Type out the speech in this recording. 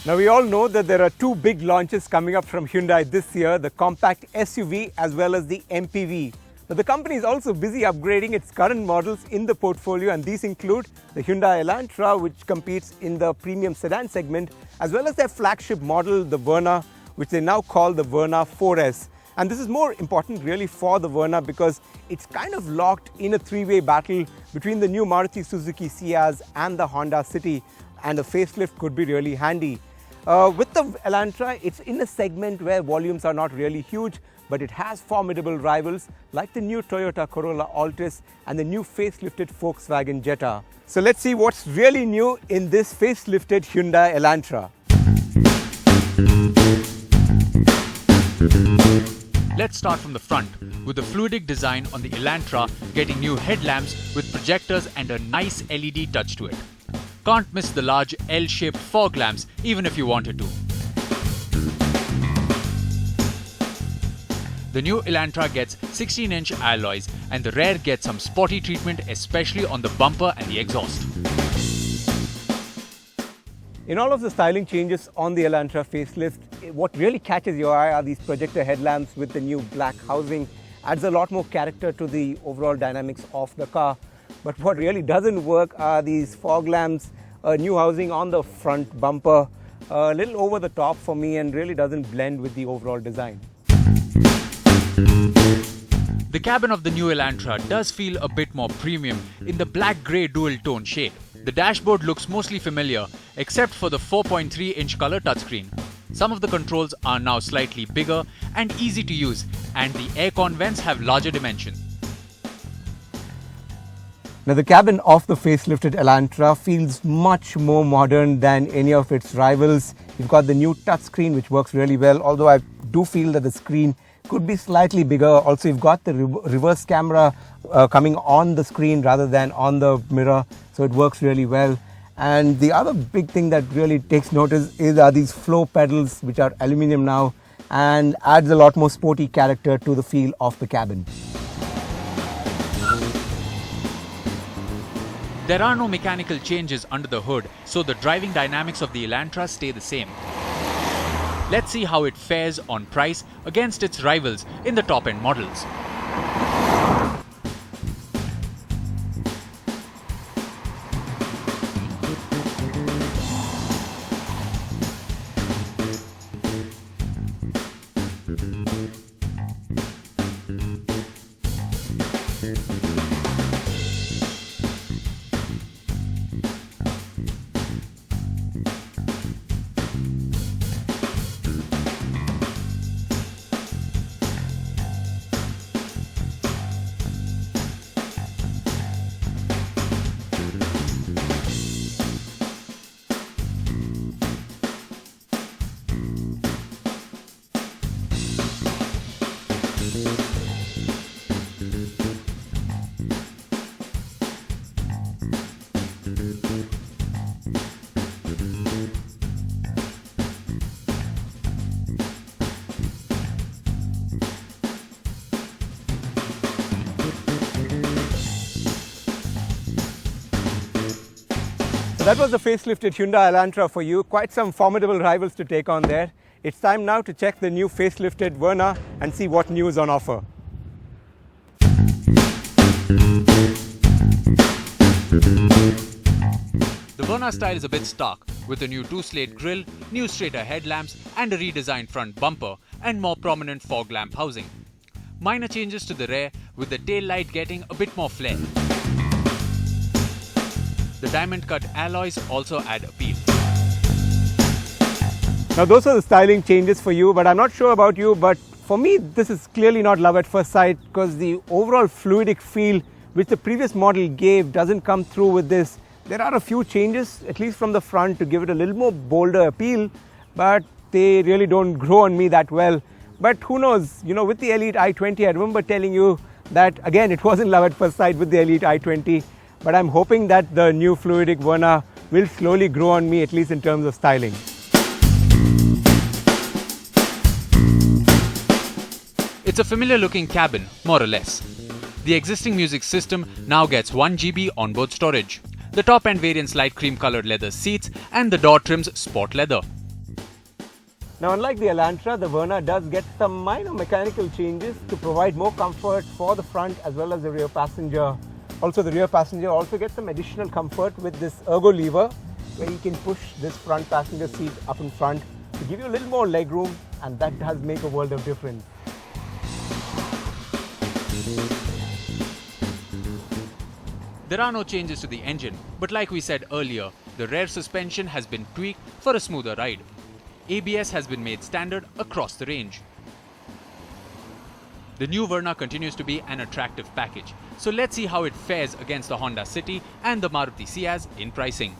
Now we all know that there are two big launches coming up from Hyundai this year, the compact SUV as well as the MPV. Now the company is also busy upgrading its current models in the portfolio, and these include the Hyundai Elantra, which competes in the premium sedan segment, as well as their flagship model, the Verna, which they now call the Verna 4S. And this is more important really for the Verna because it's kind of locked in a three-way battle between the new Maruti Suzuki CIAZ and the Honda City, and a facelift could be really handy. With the Elantra, it's in a segment where volumes are not really huge, but it has formidable rivals like the new Toyota Corolla Altis and the new facelifted Volkswagen Jetta. So let's see what's really new in this facelifted Hyundai Elantra. Let's start from the front, with the fluidic design on the Elantra getting new headlamps with projectors and a nice LED touch to it. Can't miss the large L-shaped fog lamps even if you wanted to. The new Elantra gets 16-inch alloys and the rear gets some sporty treatment, especially on the bumper and the exhaust. In all of the styling changes on the Elantra facelift, what really catches your eye are these projector headlamps with the new black housing. Adds a lot more character to the overall dynamics of the car. But what really doesn't work are these fog lamps, new housing on the front bumper, a little over the top for me and really doesn't blend with the overall design. The cabin of the new Elantra does feel a bit more premium in the black-grey dual-tone shade. The dashboard looks mostly familiar except for the 4.3-inch color touchscreen. Some of the controls are now slightly bigger and easy to use, and the aircon vents have larger dimensions. Now the cabin of the facelifted Elantra feels much more modern than any of its rivals. You've got the new touchscreen which works really well, although I do feel that the screen could be slightly bigger. Also, you've got the reverse camera coming on the screen rather than on the mirror, so it works really well. And the other big thing that really takes notice are these floor pedals, which are aluminium now, and adds a lot more sporty character to the feel of the cabin. There are no mechanical changes under the hood, so the driving dynamics of the Elantra stay the same. Let's see how it fares on price against its rivals in the top-end models. That was the facelifted Hyundai Elantra for you. Quite some formidable rivals to take on there. It's time now to check the new facelifted Verna and see what new is on offer. The Verna style is a bit stark, with a new two-slate grille, new straighter headlamps and a redesigned front bumper and more prominent fog lamp housing. Minor changes to the rear, with the tail light getting a bit more flair. The diamond-cut alloys also add appeal. Now those are the styling changes for you, but I'm not sure about you, but for me this is clearly not love at first sight because the overall fluidic feel which the previous model gave doesn't come through with this. There are a few changes, at least from the front, to give it a little more bolder appeal, but they really don't grow on me that well. But who knows, you know, with the Elite i20, I remember telling you that again it wasn't love at first sight with the Elite i20. But I'm hoping that the new fluidic Verna will slowly grow on me, at least in terms of styling. It's a familiar looking cabin, more or less. The existing music system now gets 1 GB onboard storage. The top end variant's light cream colored leather seats and the door trims sport leather. Now, unlike the Elantra, the Verna does get some minor mechanical changes to provide more comfort for the front as well as the rear passenger. Also, the rear passenger also gets some additional comfort with this ergo lever, where you can push this front passenger seat up in front to give you a little more leg room, and that does make a world of difference. There are no changes to the engine, but like we said earlier, the rear suspension has been tweaked for a smoother ride. ABS has been made standard across the range. The new Verna continues to be an attractive package, so let's see how it fares against the Honda City and the Maruti CIAZ in pricing.